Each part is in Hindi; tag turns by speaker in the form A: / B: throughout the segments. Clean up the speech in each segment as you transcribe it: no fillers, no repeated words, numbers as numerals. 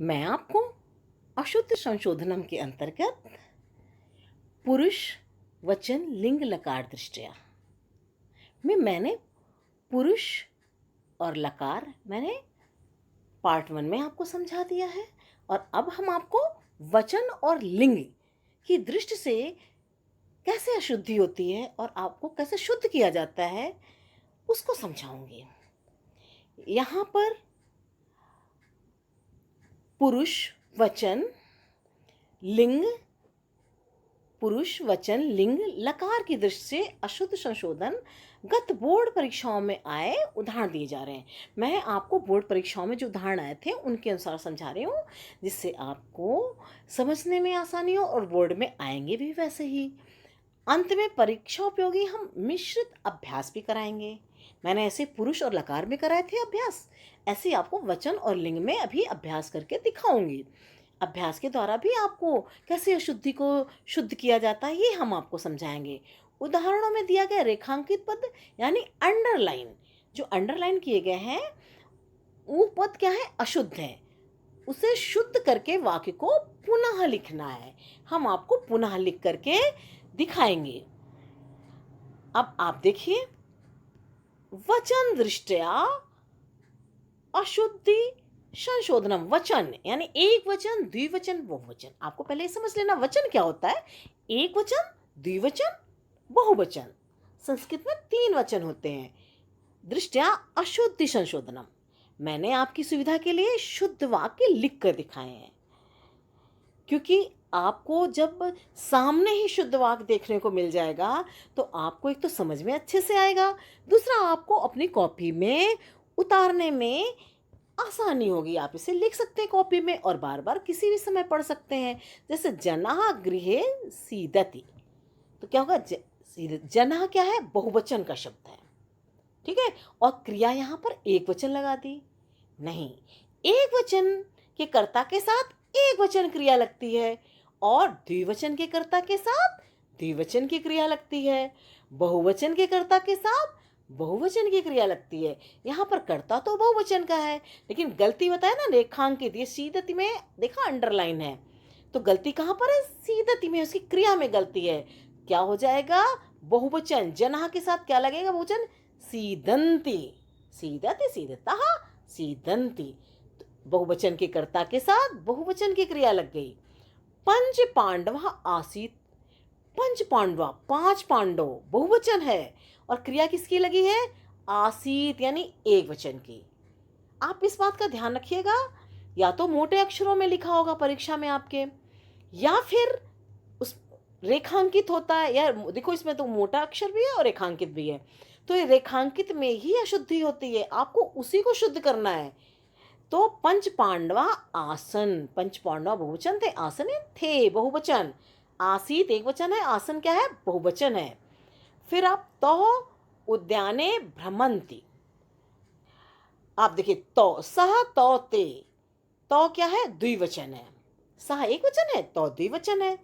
A: मैं आपको अशुद्ध संशोधनम के अंतर्गत पुरुष वचन लिंग लकार दृष्टया मैंने पुरुष और लकार मैंने पार्ट 1 में आपको समझा दिया है। और अब हम आपको वचन और लिंग की दृष्टि से कैसे अशुद्धि होती है और आपको कैसे शुद्ध किया जाता है उसको समझाऊंगी। यहाँ पर पुरुष वचन लिंग, पुरुष वचन लिंग लकार की दृष्टि से अशुद्ध संशोधन गत बोर्ड परीक्षाओं में आए उदाहरण दिए जा रहे हैं। मैं आपको बोर्ड परीक्षाओं में जो उदाहरण आए थे उनके अनुसार समझा रही हूँ, जिससे आपको समझने में आसानी हो और बोर्ड में आएंगे भी वैसे ही। अंत में परीक्षा उपयोगी हम मिश्रित अभ्यास भी कराएंगे। मैंने ऐसे पुरुष और लकार में कराए थे अभ्यास, ऐसे आपको वचन और लिंग में अभी अभ्यास करके दिखाऊंगी। अभ्यास के द्वारा भी आपको कैसे अशुद्धि को शुद्ध किया जाता है ये हम आपको समझाएंगे। उदाहरणों में दिया गया रेखांकित पद यानी अंडरलाइन, जो अंडरलाइन किए गए हैं वो पद क्या है, अशुद्ध है। उसे शुद्ध करके वाक्य को पुनः लिखना है। हम आपको पुनः लिख करके दिखाएंगे। अब आप देखिए, वचन दृष्टया अशुद्धि संशोधनम। वचन यानी एक वचन, द्विवचन, बहुवचन। आपको पहले समझ लेना वचन क्या होता है। एक वचन, द्विवचन, बहुवचन। संस्कृत में 3 वचन होते हैं। दृष्टया अशुद्धि संशोधनम, मैंने आपकी सुविधा के लिए शुद्ध वाक्य लिख कर दिखाए हैं, क्योंकि आपको जब सामने ही शुद्ध वाक्य देखने को मिल जाएगा तो आपको एक तो समझ में अच्छे से आएगा, दूसरा आपको अपनी कॉपी में उतारने में आसानी होगी। आप इसे लिख सकते हैं कॉपी में और बार बार किसी भी समय पढ़ सकते हैं। जैसे जनाः गृहे सीदति, तो क्या होगा, जनाः क्या है, बहुवचन का शब्द है, ठीक है। और क्रिया यहाँ पर एक वचन लगा दी, नहीं, एक वचन के कर्ता के साथ एक वचन क्रिया लगती है और द्विवचन के कर्ता के साथ द्विवचन की क्रिया लगती है, बहुवचन के कर्ता के साथ बहुवचन की क्रिया लगती है। यहाँ पर कर्ता तो बहुवचन का है, लेकिन गलती बताया ना, रेखांकित, ये सीदति में देखा अंडरलाइन है, तो गलती कहाँ पर है, सीदति में, उसकी क्रिया में गलती है। क्या हो जाएगा, बहुवचन, जनाः के साथ क्या लगेगा, बहुवचन, सीदंती, सीदति सीदतः सीदंती। बहुवचन के कर्ता के साथ बहुवचन की क्रिया लग गई। पंच पांडव आसीत, पंच पांडवा, 5 पांडव, बहुवचन है और क्रिया किसकी लगी है, आसीत यानी एक वचन की। आप इस बात का ध्यान रखिएगा, या तो मोटे अक्षरों में लिखा होगा परीक्षा में आपके, या फिर उस रेखांकित होता है, या देखो इसमें तो मोटा अक्षर भी है और रेखांकित भी है, तो ये रेखांकित में ही अशुद्धि होती है, आपको उसी को शुद्ध करना है। तो पंच पांडवा आसन, पंच पांडवा बहुवचन थे, आसन थे बहुवचन, आसीत एक वचन है, आसन क्या है, बहुवचन है। फिर आप तो उद्याने भ्रमंती, आप देखिए, तो सह तो ते, तो क्या है, द्विवचन है, सह एक वचन है, तो द्विवचन है,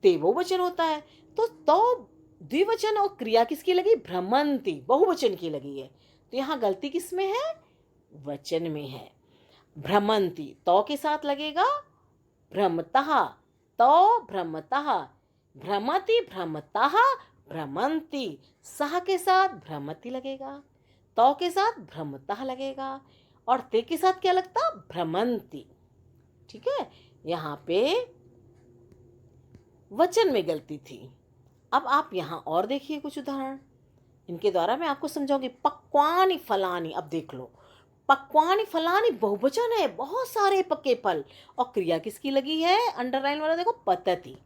A: ते बहुवचन होता है। तो द्विवचन और क्रिया किसकी लगी, भ्रमंती, बहुवचन की लगी है। तो यहाँ गलती किस में है, वचन में है। भ्रमंती तो के साथ लगेगा भ्रमतः, तो भ्रमतः, भ्रमति भ्रमतः भ्रमंती, सह के साथ भ्रमति लगेगा, तो के साथ भ्रमतः लगेगा और ते के साथ क्या लगता, भ्रमंती, ठीक है। यहाँ पे वचन में गलती थी। अब आप यहाँ और देखिए कुछ उदाहरण, इनके द्वारा मैं आपको समझाऊंगी। पक्वानि फलानि, अब देख लो, पक्वानि फलानि बहुवचन है, बहुत सारे पके फल, और क्रिया किसकी लगी है, अंडरलाइन वाला देखो, पतति,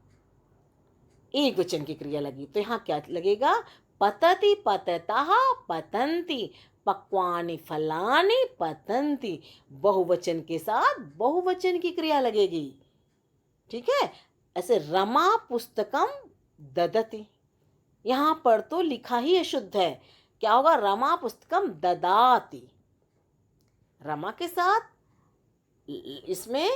A: एक वचन की क्रिया लगी। तो यहाँ क्या लगेगा, पतति पततः पतंती, पक्वानि फलानि पतंती, बहुवचन के साथ बहुवचन की क्रिया लगेगी, ठीक है। ऐसे रमा पुस्तकम ददति, यहाँ पर तो लिखा ही अशुद्ध है, क्या होगा, रमा पुस्तकम ददाति, रमा के साथ इसमें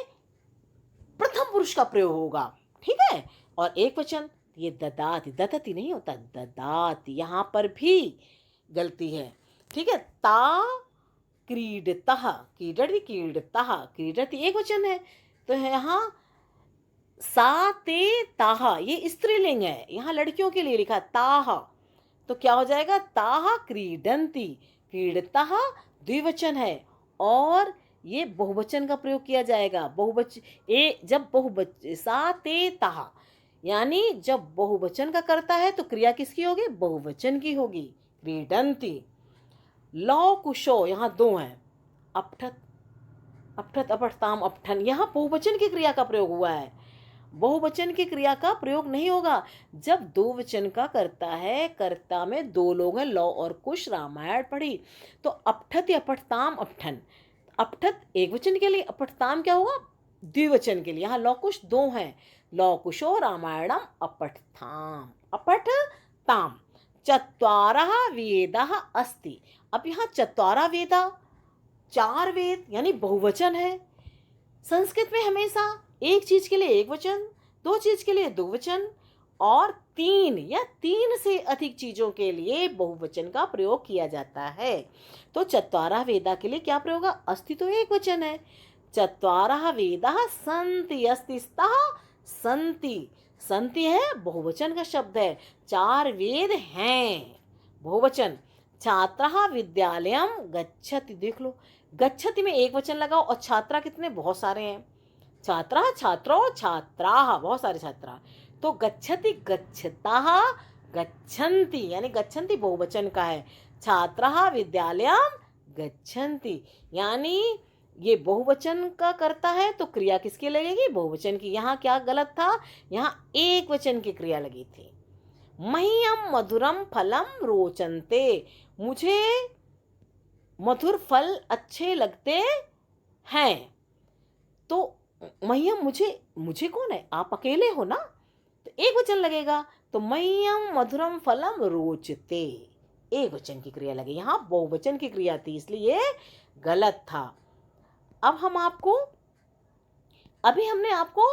A: प्रथम पुरुष का प्रयोग होगा, ठीक है। और एक वचन, ये ददाति, ददति नहीं होता, ददाति, यहाँ पर भी गलती है, ठीक है। ता क्रीडतः, क्रीडति, क्रीडति एक वचन है, तो यहाँ सा ते ताहा ये स्त्रीलिंग है, यहाँ लड़कियों के लिए लिखा ताहा, तो क्या हो जाएगा ताहा क्रीडंती, क्रीडतः द्विवचन है और ये बहुवचन का प्रयोग किया जाएगा। जब बहुवचन सा ते ताहा, यानी जब बहुवचन का करता है तो क्रिया किसकी होगी, बहुवचन की होगी, क्रीडंती। लौ कुशो यहाँ दो हैं, अपठत, अपठत अपठताम अपठन, यहाँ बहुवचन की क्रिया का प्रयोग हुआ है, बहुवचन की क्रिया का प्रयोग नहीं होगा। जब दो वचन का करता है, कर्ता में दो लोग हैं, लौ और कुश, रामायण पढ़ी, तो अपठत या अपठताम अपठन, अपठत एक वचन के लिए, अपठताम क्या होगा द्विवचन के लिए। यहाँ लौ कुश दो हैं, लौ कुशो रामायणम अपठताम, अपठताम। चत्वारः वेदः अस्ति, अब यहाँ चत्वारः वेदा, चार वेद यानी बहुवचन है। संस्कृत में हमेशा एक चीज के लिए एक वचन, दो चीज के लिए दो वचन और तीन या तीन से अधिक चीजों के लिए बहुवचन का प्रयोग किया जाता है। तो चत्वारः वेदा के लिए क्या प्रयोग है, अस्ति तो एक वचन है, चत्वारः वेदाः सन्ति, अस्ति स्तः सन्ति, सन्ति है बहुवचन का शब्द है, चार वेद हैं बहुवचन। छात्रः विद्यालयम गच्छति, देख लो गच्छति में एक वचन लगाओ और छात्रा कितने बहुत सारे हैं, छात्रा छात्रो छात्राः बहुत सारे छात्रा, तो गच्छति गच्छताः गच्छन्ति, यानी गच्छन्ति बहुवचन का है, छात्राः विद्यालयम गच्छन्ति, यानी ये बहुवचन का करता है तो क्रिया किसकी लगेगी, बहुवचन की। यहाँ क्या गलत था, यहाँ एक वचन की क्रिया लगी थी। मह्यम मधुरम फलम रोचन्ते, मुझे मधुर फल अच्छे लगते हैं, तो मह्यम मुझे कौन है, आप अकेले हो ना, तो एक वचन लगेगा, तो मह्यम मधुरम फलम रोचते एक वचन की क्रिया लगी, यहाँ बहुवचन की क्रिया थी इसलिए ये गलत था। अब हमने आपको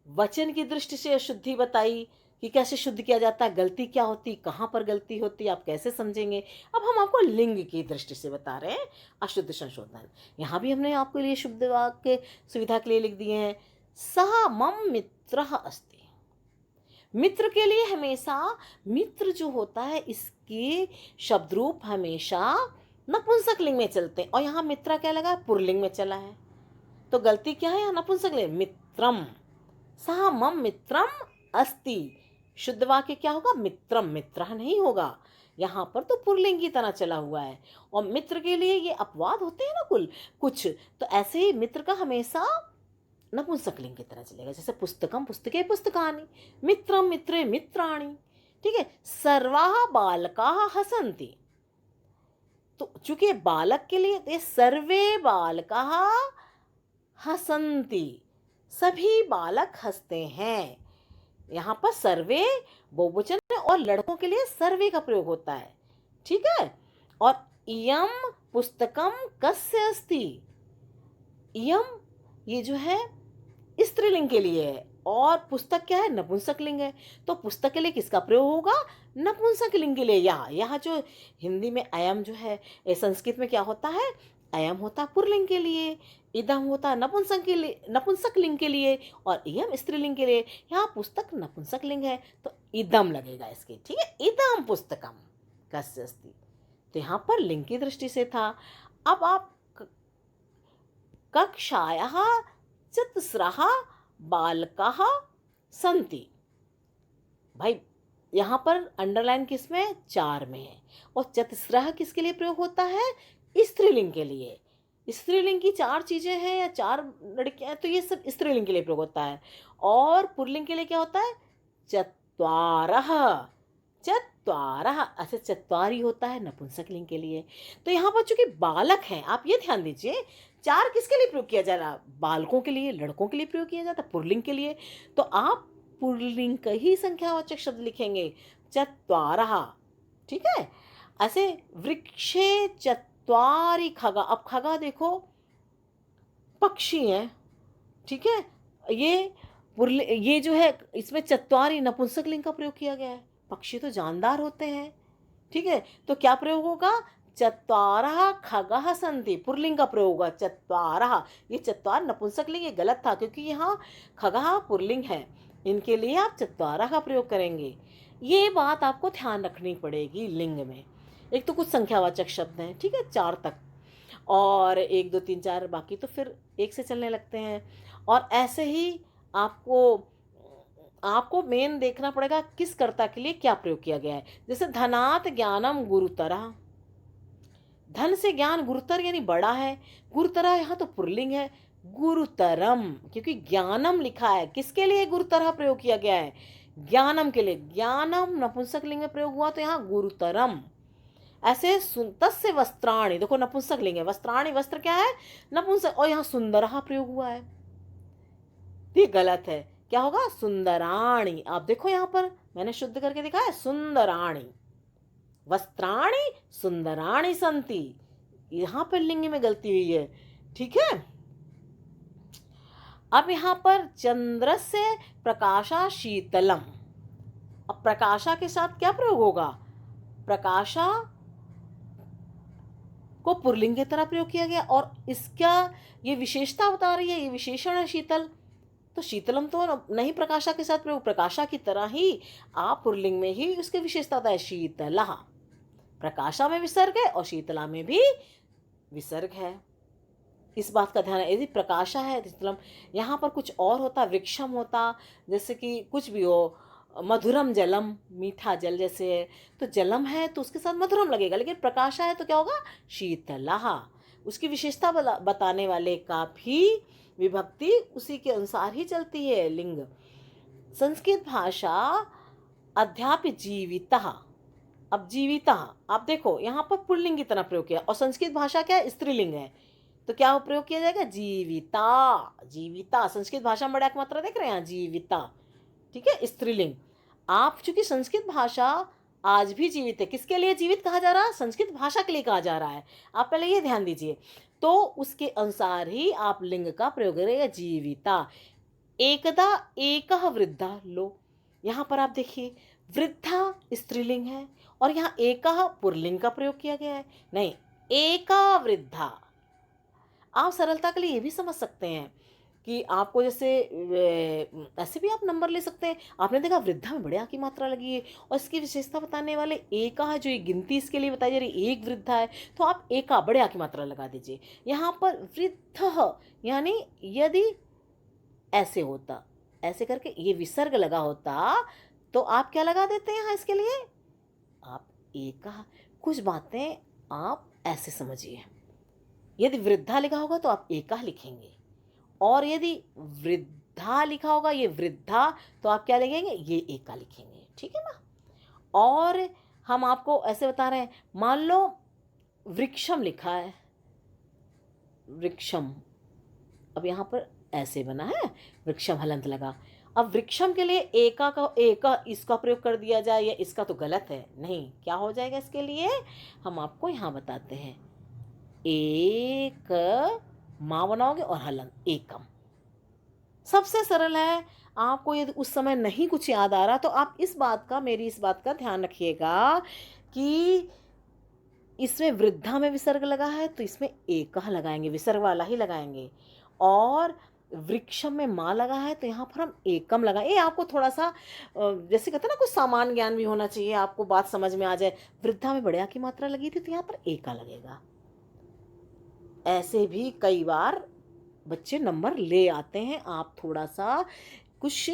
A: वचन की दृष्टि से अशुद्धि बताई कि कैसे शुद्ध किया जाता है, गलती क्या होती, कहाँ पर गलती होती, आप कैसे समझेंगे। अब हम आपको लिंग की दृष्टि से बता रहे हैं अशुद्ध संशोधन। यहाँ भी हमने आपके लिए शुद्ध वाक्य सुविधा के लिए लिख दिए हैं, सह मम मित्रः अस्ति, मित्र के लिए हमेशा मित्र जो होता है इसके शब्द रूप हमेशा नपुंसक लिंग में चलते हैं, और यहाँ मित्र क्या लगा, पुल्लिंग में चला है, तो गलती क्या है, यहाँ नपुंसक लिंग मित्रम, सह मम मित्रम अस्ति, शुद्ध वाक्य क्या होगा, मित्रम, मित्रः नहीं होगा, यहाँ पर तो पुल्लिंग की तरह चला हुआ है, और मित्र के लिए ये अपवाद होते हैं ना कुछ, तो ऐसे ही मित्र का हमेशा नपुंसक लिंग की तरह चलेगा, जैसे पुस्तकम पुस्तके पुस्तकानि, मित्रम मित्रे मित्राणि, ठीक है। सर्वाः बालकाः हसन्ति, तो चूंकि बालक के लिए ये सर्वे बालकाः हसन्ति, सभी बालक हंसते हैं, यहाँ पर सर्वे बहुवचन है और लड़कों के लिए सर्वे का प्रयोग होता है, ठीक है। और इयम पुस्तकम कस्य अस्ति, इयम ये जो है स्त्रीलिंग के लिए है और पुस्तक क्या है, नपुंसक लिंग है, तो पुस्तक के लिए किसका प्रयोग होगा, नपुंसक लिंग के लिए। यहाँ जो हिंदी में अयम जो है, संस्कृत में क्या होता है, अयम होता पुल्लिंग के लिए, इदम होता नपुंसक लिंग के लिए, और इयम स्त्रीलिंग के लिए। यहाँ पुस्तक नपुंसक लिंग है तो इदम लगेगा इसके, ठीक है, इदम पुस्तकम कस्य अस्ति, तो यहाँ पर लिंग की दृष्टि से था। अब आप कक्षायाः चतस्रः बालकाः सन्ति, भाई यहाँ पर अंडरलाइन किसमें, चार में है, और चतस्रः किसके लिए प्रयोग होता है, स्त्रीलिंग के लिए। स्त्रीलिंग की चार चीजें हैं या चार लड़कियां, तो ये सब स्त्रीलिंग के लिए प्रयोग होता है, और पुल्लिंग के लिए क्या होता है, चत्वारः, चत्वारः, ऐसे चत्वारी होता है नपुंसक लिंग के लिए। तो यहाँ पर चूंकि बालक हैं, आप ये ध्यान दीजिए, चार किसके लिए प्रयोग किया जा रहा, बालकों के लिए, लड़कों के लिए प्रयोग किया जाता है पुल्लिंग के लिए, तो आप पुल्लिंग का ही संख्यावाचक शब्द लिखेंगे, चत्वारः, ठीक है। ऐसे वृक्षे चत्वारि खगा, अब खगा देखो पक्षी हैं, ठीक है, ये जो है इसमें चत्वारि नपुंसक लिंग का प्रयोग किया गया है, पक्षी तो जानदार होते हैं, ठीक है, तो क्या प्रयोग होगा, चत्वारः खगः सन्ति, पुल्लिंग का प्रयोग हुआ चत्वारः। ये चत्वार नपुंसक लिंग, ये गलत था क्योंकि यहाँ खगः पुल्लिंग है, इनके लिए आप चत्वारः का प्रयोग करेंगे। ये बात आपको ध्यान रखनी पड़ेगी लिंग में। एक तो कुछ संख्यावाचक शब्द हैं, ठीक है, 4 तक, और 1 2 3 4 बाकी तो फिर 1 से चलने लगते हैं। और ऐसे ही आपको आपको मेन देखना पड़ेगा किस कर्ता के लिए क्या प्रयोग किया गया है। जैसे धनात् ज्ञानम गुरुतरः, धन से ज्ञान गुरुतर यानी बड़ा है, गुरुतरः यहाँ तो पुल्लिंग है, गुरुतरम क्योंकि ज्ञानम लिखा है, किसके लिए गुरुतरः प्रयोग किया गया है, ज्ञानम के लिए, ज्ञानम नपुंसक लिंग में प्रयोग हुआ तो यहाँ गुरुतरम। ऐसे तस्य वस्त्राणि, देखो नपुंसक लिंग है, वस्त्राणि वस्त्र क्या है, नपुंसक, और यहाँ सुंदरः प्रयोग हुआ है, ये गलत है, क्या होगा सुंदराणि। आप देखो यहाँ पर मैंने शुद्ध करके दिखाया है, सुंदराणि, वस्त्राणि सुंदराणि सन्ति, यहाँ पर लिंग में गलती हुई है, ठीक है। अब यहाँ पर चंद्र से प्रकाशा शीतलम, अब प्रकाशा के साथ क्या प्रयोग होगा, प्रकाशा को पुल्लिंग की तरह प्रयोग किया गया, और इसका ये विशेषता बता रही है, ये विशेषण है शीतल, तो शीतलम तो नहीं प्रकाशा के साथ प्रयोग, प्रकाशा की तरह ही आप पुल्लिंग में ही उसकी विशेषता है, शीतला, प्रकाशा में विसर्ग है और शीतला में भी विसर्ग है, इस बात का ध्यान है। यदि प्रकाशा है शीतलम, यहाँ पर कुछ और होता, वृक्षम होता, जैसे कि कुछ भी हो, मधुरम जलम, मीठा जल जैसे है, तो जलम है तो उसके साथ मधुरम लगेगा, लेकिन प्रकाशा है तो क्या होगा शीतला, उसकी विशेषता बताने वाले का भी विभक्ति उसी के अनुसार ही चलती है लिंग। संस्कृत भाषा अध्यापि जीवितः, अब जीविता आप देखो यहाँ पर पुल्लिंग की तरह प्रयोग किया, और संस्कृत भाषा क्या है, स्त्रीलिंग है, तो क्या प्रयोग किया जाएगा, जीविता, जीविता, संस्कृत भाषा में बड़ा एक मात्रा देख रहे हैं यहाँ, जीविता, ठीक है, स्त्रीलिंग। आप चूंकि संस्कृत भाषा आज भी जीवित है, किसके लिए जीवित कहा जा रहा है, संस्कृत भाषा के लिए कहा जा रहा है, आप पहले ये ध्यान दीजिए, तो उसके अनुसार ही आप लिंग का प्रयोग करेंगे, जीविता। एकदा एकः वृद्धा, लो यहाँ पर आप देखिए वृद्धा स्त्रीलिंग है और यहाँ एकः पुल्लिंग का प्रयोग किया गया है, नहीं एका वृद्धा। आप सरलता के लिए ये भी समझ सकते हैं कि आपको जैसे ऐसे भी आप नंबर ले सकते हैं, आपने देखा वृद्धा में बड़े की मात्रा लगी है, और इसकी विशेषता बताने वाले एका है, जो ये गिनती इसके लिए बताई जा रही है, एक वृद्धा है, तो आप एका बड़े की मात्रा लगा दीजिए। यहाँ पर वृद्ध यानी यदि ऐसे होता, ऐसे करके ये विसर्ग लगा होता, तो आप क्या लगा देते हैं यहाँ इसके लिए, आप एका। कुछ बातें आप ऐसे समझिए, यदि वृद्धा लिखा होगा तो आप एका लिखेंगे, और यदि वृद्धा लिखा होगा ये वृद्धा, तो आप क्या लिखेंगे, ये एका लिखेंगे, ठीक है ना। और हम आपको ऐसे बता रहे हैं, मान लो वृक्षम लिखा है, वृक्षम, अब यहाँ पर ऐसे बना है, वृक्षम हलंत लगा, अब वृक्षम के लिए एका का एका इसका प्रयोग कर दिया जाए या इसका, तो गलत है, नहीं, क्या हो जाएगा इसके लिए, हम आपको यहाँ बताते हैं, एक माँ बनाओगे और हलंत एकम, सबसे सरल है। आपको यदि उस समय नहीं कुछ याद आ रहा तो आप इस बात का, मेरी इस बात का ध्यान रखिएगा कि इसमें वृद्धा में विसर्ग लगा है तो इसमें एकह लगाएंगे, विसर्ग वाला ही लगाएंगे, और वृक्षम में माँ लगा है तो यहाँ पर हम एकम लगाए। ये आपको थोड़ा सा जैसे कहते हैं ना, कुछ सामान्य ज्ञान भी होना चाहिए, आपको बात समझ में आ जाए। वृद्धा में बढ़िया की मात्रा लगी थी तो यहाँ पर एका लगेगा। ऐसे भी कई बार बच्चे नंबर ले आते हैं, आप थोड़ा सा कुछ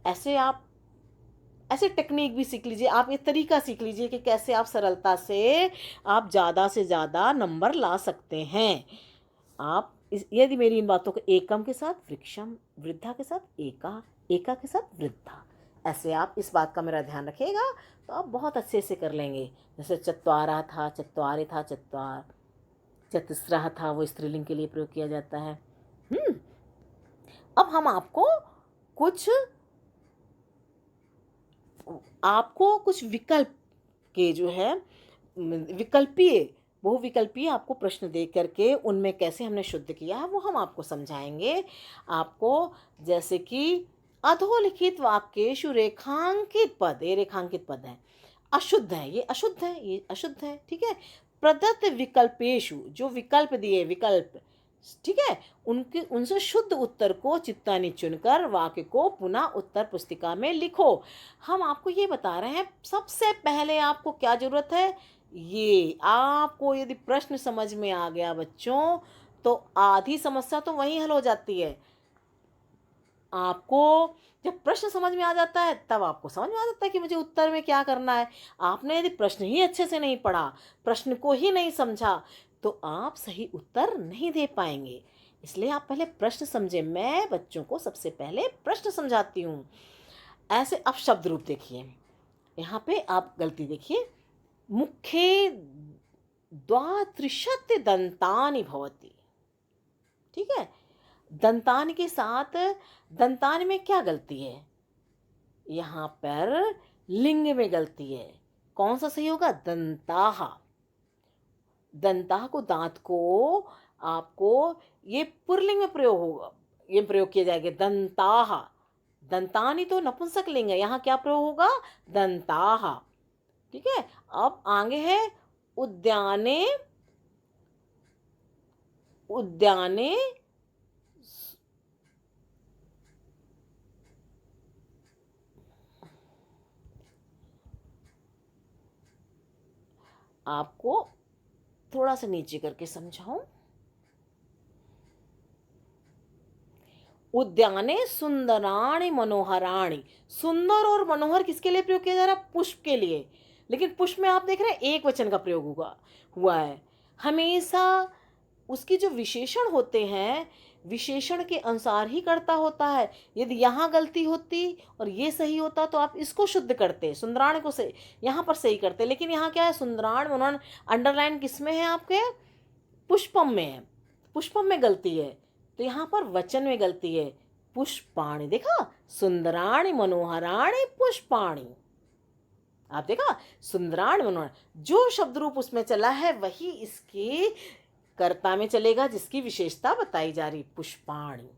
A: ऐसे टेक्निक भी सीख लीजिए, आप ये तरीका सीख लीजिए कि कैसे आप सरलता से आप ज़्यादा से ज़्यादा नंबर ला सकते हैं। आप यदि मेरी इन बातों को एकम के साथ वृक्षम, वृद्धा के साथ एका, एका के साथ वृद्धा, ऐसे आप इस बात का मेरा ध्यान रखिएगा तो आप बहुत अच्छे से कर लेंगे। जैसे चत्वारा था, चत्वारे था, चतुस्रः था, वो स्त्रीलिंग के लिए प्रयोग किया जाता है। अब हम आपको कुछ विकल्प के जो है बहुविकल्पीय आपको प्रश्न दे करके उनमें कैसे हमने शुद्ध किया है वो हम आपको समझाएंगे। आपको जैसे कि अधोलिखित वाक्येषु रेखांकित पद, ये रेखांकित पद है, अशुद्ध है, ये अशुद्ध है, ये अशुद्ध है, ठीक है। प्रदत्त विकल्पेशु, जो विकल्प दिए विकल्प, ठीक है, उनके उनसे शुद्ध उत्तर को चित्तानी चुनकर वाक्य को पुनः उत्तर पुस्तिका में लिखो। हम आपको ये बता रहे हैं सबसे पहले आपको क्या जरूरत है, ये आपको यदि प्रश्न समझ में आ गया बच्चों तो आधी समस्या तो वहीं हल हो जाती है। आपको जब प्रश्न समझ में आ जाता है तब आपको समझ में आ जाता है कि मुझे उत्तर में क्या करना है। आपने यदि प्रश्न ही अच्छे से नहीं पढ़ा, प्रश्न को ही नहीं समझा, तो आप सही उत्तर नहीं दे पाएंगे। इसलिए आप पहले प्रश्न समझे। मैं बच्चों को सबसे पहले प्रश्न समझाती हूँ। ऐसे अब शब्द रूप देखिए, यहाँ पे आप गलती देखिए, मुखे द्वात्रिशत दंतानि भवति, ठीक है, दंतान के साथ दंतान में क्या गलती है, यहाँ पर लिंग में गलती है। कौन सा सही होगा, दंताहा। दंताह को, दांत को आपको ये पुल्लिंग में प्रयोग होगा, ये प्रयोग किया जाएगा दंताहा। दंतानी तो नपुंसक लिंग है, यहाँ क्या प्रयोग होगा, दंताहा, ठीक है। अब आगे है उद्याने, उद्याने आपको थोड़ा सा नीचे करके समझाऊं। उद्याने सुंदराणि मनोहराणि, सुंदर और मनोहर किसके लिए प्रयोग किया जा रहा है, पुष्प के लिए। लेकिन पुष्प में आप देख रहे हैं एक वचन का प्रयोग हुआ है। हमेशा उसकी जो विशेषण होते हैं, विशेषण के अनुसार ही कर्ता होता है। यदि यहाँ गलती होती और ये सही होता तो आप इसको शुद्ध करते, सुंदराण को सही यहाँ पर सही करते। लेकिन यहाँ क्या है, सुंदराण मनोहर अंडरलाइन किस में है, आपके पुष्पम में है, पुष्पम में गलती है, तो यहाँ पर वचन में गलती है। पुष्पाणि, देखा, सुंदराणि मनोहराणि पुष्पाणि, आप देखा, सुंदराण मनोहर, जो शब्द रूप उसमें चला है वही इसके कर्ता में चलेगा, जिसकी विशेषता बताई जा रही, पुष्पाणि।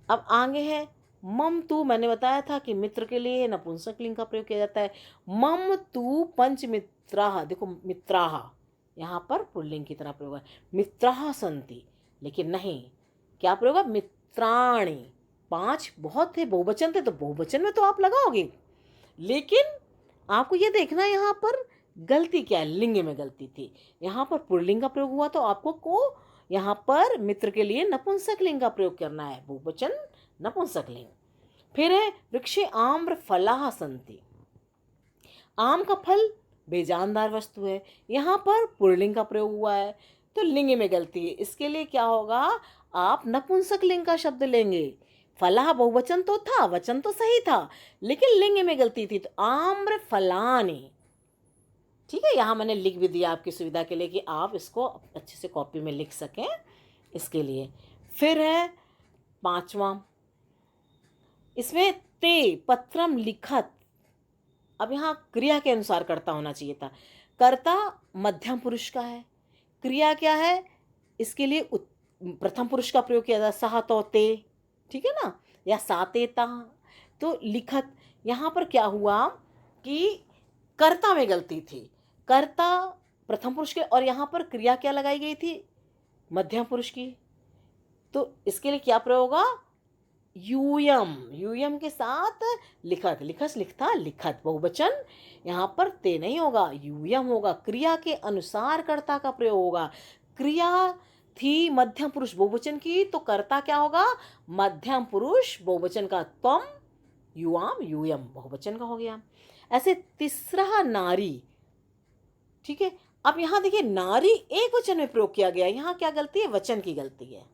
A: अब आगे है मम तू, मैंने बताया था कि मित्र के लिए नपुंसक लिंग का प्रयोग किया जाता है। मम तू पंच मित्राः, देखो मित्राः यहाँ पर पुल्लिंग की तरह प्रयोग है, मित्राः सन्ति, लेकिन नहीं, क्या प्रयोग है, मित्राणि। 5 बहुत थे, बहुवचन थे, तो बहुवचन में तो आप लगाओगे, लेकिन आपको ये देखना है यहाँ पर गलती क्या है, लिंग में गलती थी। यहाँ पर पुल्लिंग का प्रयोग हुआ तो आपको यहाँ पर मित्र के लिए नपुंसक लिंग का प्रयोग करना है, बहुवचन नपुंसक लिंग। फिर है वृक्षे आम्र फलाः सन्ति, आम का फल बेजानदार वस्तु है, यहाँ पर पुल्लिंग का प्रयोग हुआ है तो लिंग में गलती है। इसके लिए क्या होगा, आप नपुंसक लिंग का शब्द लेंगे। फलाः बहुवचन तो था, वचन तो सही था, लेकिन लिंग में गलती थी, तो आम्र फलानि, ठीक है। यहाँ मैंने लिख भी दिया आपकी सुविधा के लिए कि आप इसको अच्छे से कॉपी में लिख सकें, इसके लिए। फिर है 5वां, इसमें ते पत्रम लिखत, अब यहाँ क्रिया के अनुसार कर्ता होना चाहिए था। कर्ता मध्यम पुरुष का है, क्रिया क्या है, इसके लिए प्रथम पुरुष का प्रयोग किया जाता, सह तो ते, ठीक है ना, या सातेता। तो लिखत, यहाँ पर क्या हुआ कि कर्ता में गलती थी, कर्ता प्रथम पुरुष के, और यहाँ पर क्रिया क्या लगाई गई थी, मध्यम पुरुष की। तो इसके लिए क्या प्रयोग होगा, यूयम, यूयम के साथ लिखत, लिखस लिखता लिखत, बहुवचन, यहाँ पर ते नहीं होगा, यूयम होगा। क्रिया के अनुसार कर्ता का प्रयोग होगा। क्रिया थी मध्यम पुरुष बहुवचन की, तो कर्ता क्या होगा, मध्यम पुरुष बहुवचन का, त्वम युवाम, यूयम बहुवचन का हो गया। ऐसे तीसरा नारी, ठीक है। अब यहाँ देखिए नारी एक वचन में प्रयोग किया गया, यहाँ क्या गलती है, वचन की गलती है,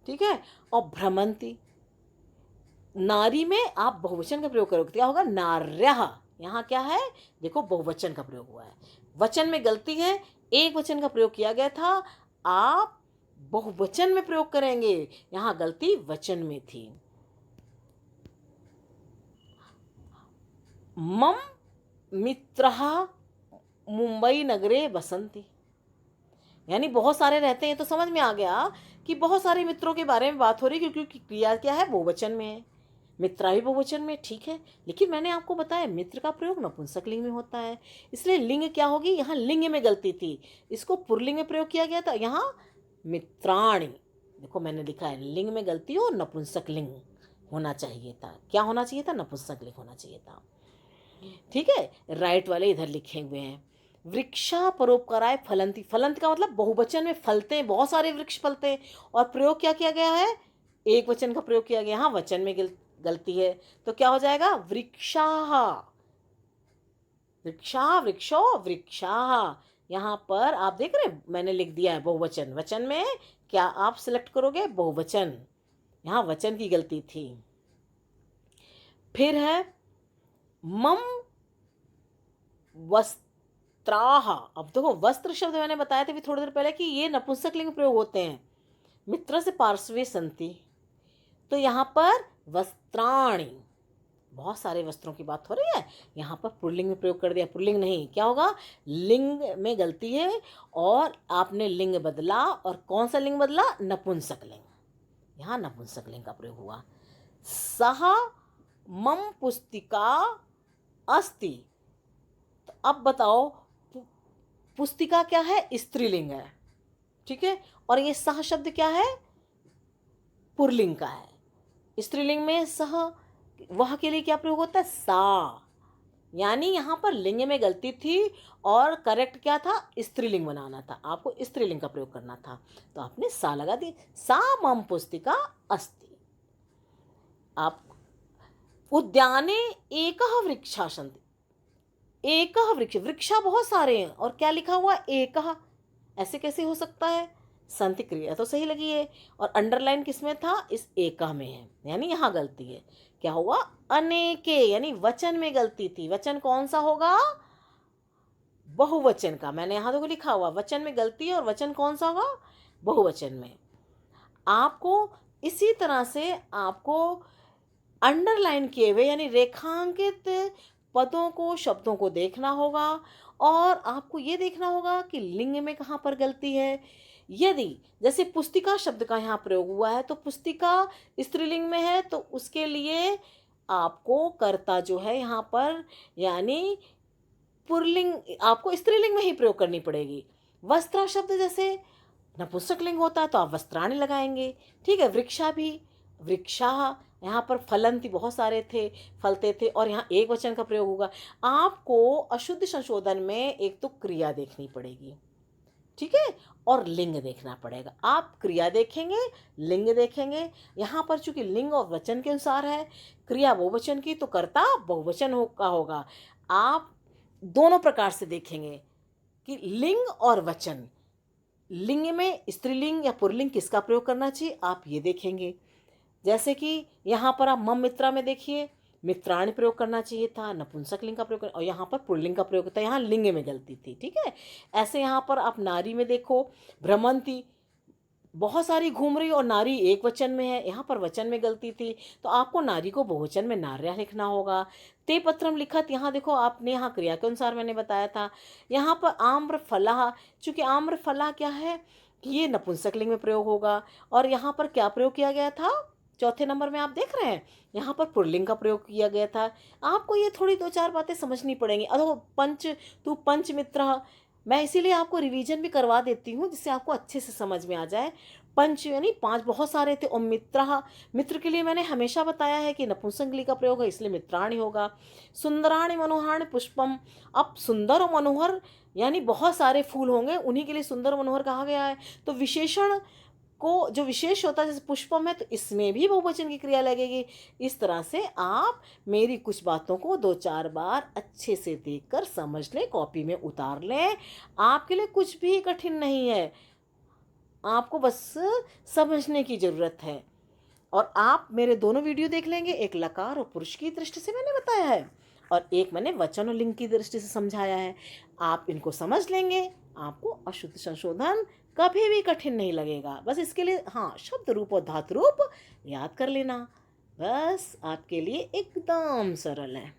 A: ठीक है। और भ्रमंती, नारी में आप बहुवचन का प्रयोग करोगे, क्या होगा, नार्यः, यहाँ क्या है, देखो बहुवचन का प्रयोग हुआ है, वचन में गलती है, एक वचन का प्रयोग किया गया था, आप बहुवचन में प्रयोग करेंगे, यहाँ गलती वचन में थी। मम मित्रः मुंबई नगरे बसंती, यानी बहुत सारे रहते हैं, तो समझ में आ गया कि बहुत सारे मित्रों के बारे में बात हो रही है, क्योंकि क्रिया क्या है, बहुवचन में है। मित्रा भी बहुवचन में, ठीक है, लेकिन मैंने आपको बताया मित्र का प्रयोग नपुंसकलिंग में होता है, इसलिए लिंग क्या होगी, यहाँ लिंग में गलती थी, इसको पुल्लिंग में प्रयोग किया गया था, यहाँ मित्राणि। देखो मैंने लिखा है लिंग में गलती हो, नपुंसकलिंग होना चाहिए था। क्या होना चाहिए था? नपुंसकलिंग होना चाहिए था। ठीक है, राइट वाले इधर लिखे हुए हैं। वृक्षा परोपकाराय फलंती, फलंत का मतलब बहुवचन में फलते हैं, बहुत सारे वृक्ष फलते हैं, और प्रयोग क्या किया गया है? एक वचन का प्रयोग किया गया। हाँ, वचन में गलती है, तो क्या हो जाएगा? वृक्षाः, वृक्षा, वृक्षो, वृक्षाः। यहाँ पर आप देख रहे हैं मैंने लिख दिया है बहुवचन, वचन में क्या आप सिलेक्ट करोगे? बहुवचन। यहाँ वचन की गलती थी। फिर है मम वस्त्राः। अब देखो वस्त्र शब्द मैंने बताया था भी थोड़ी देर पहले कि ये नपुंसकलिंग प्रयोग होते हैं। मित्र से पार्श्वे संति, तो यहाँ पर वस्त्राणि, बहुत सारे वस्त्रों की बात हो रही है, यहाँ पर पुल्लिंग में प्रयोग कर दिया। पुल्लिंग नहीं, क्या होगा? लिंग में गलती है और आपने लिंग बदला, और कौन सा लिंग बदला? नपुंसकलिंग। यहाँ नपुंसकलिंग का प्रयोग हुआ। सह मम पुस्तिका अस्ति, तो अब बताओ पुस्तिका क्या है? स्त्रीलिंग है, ठीक है, और ये सह शब्द क्या है? पुल्लिंग का है। स्त्रीलिंग में सह, वह के लिए क्या प्रयोग होता है? सा, यानी यहाँ पर लिंग में गलती थी और करेक्ट क्या था? स्त्रीलिंग बनाना था, आपको स्त्रीलिंग का प्रयोग करना था, तो आपने सा लगा दी। सा मम पुस्तिका अस्ति। आप उद्याने एकः वृक्षः सन्ति, एकः वृक्ष, वृक्षा बहुत सारे हैं और क्या लिखा हुआ? एकः, ऐसे कैसे हो सकता है? संति क्रिया तो सही लगी है, और अंडरलाइन किसमें था? इस एकः में है, यानी यहाँ गलती है। क्या हुआ? अनेके, यानी वचन में गलती थी। वचन कौन सा होगा? बहुवचन का। मैंने यहाँ देखो लिखा हुआ वचन में गलती है, और वचन कौन सा होगा? बहुवचन में। आपको इसी तरह से आपको अंडरलाइन किए हुए यानी रेखांकित पदों को, शब्दों को देखना होगा, और आपको ये देखना होगा कि लिंग में कहाँ पर गलती है। यदि जैसे पुस्तिका शब्द का यहाँ प्रयोग हुआ है, तो पुस्तिका स्त्रीलिंग में है, तो उसके लिए आपको कर्ता जो है यहाँ पर यानी पुल्लिंग, आपको स्त्रीलिंग में ही प्रयोग करनी पड़ेगी। वस्त्र शब्द जैसे नपुंसकलिंग होता है तो आप वस्त्राणि लगाएंगे, ठीक है। वृक्षा भी वृक्षाः, यहाँ पर फलंती बहुत सारे थे, फलते थे, और यहाँ एक वचन का प्रयोग होगा। आपको अशुद्ध संशोधन में एक तो क्रिया देखनी पड़ेगी, ठीक है, और लिंग देखना पड़ेगा। आप क्रिया देखेंगे, लिंग देखेंगे। यहाँ पर चूंकि लिंग और वचन के अनुसार है, क्रिया बहुवचन की तो कर्ता बहुवचन का होगा। आप दोनों प्रकार से देखेंगे कि लिंग और वचन, लिंग में स्त्रीलिंग या पुल्लिंग किसका प्रयोग करना चाहिए, आप ये देखेंगे। जैसे कि यहाँ पर आप मम मित्रा में देखिए, मित्राणि प्रयोग करना चाहिए था, नपुंसकलिंग का प्रयोग, और यहाँ पर पुल्लिंग का प्रयोग होता है, यहाँ लिंग में गलती थी, ठीक है। ऐसे यहाँ पर आप नारी में देखो, भ्रमंती बहुत सारी घूम रही और नारी एक वचन में है, यहाँ पर वचन में गलती थी, तो आपको नारी को बहुवचन में नार्या लिखना होगा। ते पत्रम लिखत, यहाँ देखो आपने यहाँ क्रिया के अनुसार मैंने बताया था। यहाँ पर आम्र फलाह, चूँकि आम्र फलाह क्या है कि ये नपुंसकलिंग में प्रयोग होगा, और यहाँ पर क्या प्रयोग किया गया था? चौथे नंबर में आप देख रहे हैं यहाँ पर पुल्लिंग का प्रयोग किया गया था। आपको ये थोड़ी दो चार बातें समझनी पड़ेंगी। अरे पंच, तू पंच मित्र, मैं इसीलिए आपको रिवीजन भी करवा देती हूँ जिससे आपको अच्छे से समझ में आ जाए। पंच यानी पांच, बहुत सारे थे, और मित्र, मित्र के लिए मैंने हमेशा बताया है कि नपुंसकलिंग का प्रयोग है, इसलिए मित्राणि होगा। सुंदराणि मनोहारणी पुष्पम, अब सुंदर और मनोहर यानी बहुत सारे फूल होंगे, उन्हीं के लिए सुंदर मनोहर कहा गया है। तो विशेषण को जो विशेष होता है जैसे पुष्पम है, तो इसमें भी बहुवचन की क्रिया लगेगी। इस तरह से आप मेरी कुछ बातों को दो चार बार अच्छे से देखकर समझ लें, कॉपी में उतार लें। आपके लिए कुछ भी कठिन नहीं है, आपको बस समझने की ज़रूरत है। और आप मेरे दोनों वीडियो देख लेंगे, एक लकार और पुरुष की दृष्टि से मैंने बताया है, और एक मैंने वचन और लिंग की दृष्टि से समझाया है। आप इनको समझ लेंगे, आपको अशुद्ध संशोधन कभी भी कठिन नहीं लगेगा। बस इसके लिए हाँ, शब्द रूप और धातु रूप याद कर लेना, बस आपके लिए एकदम सरल है।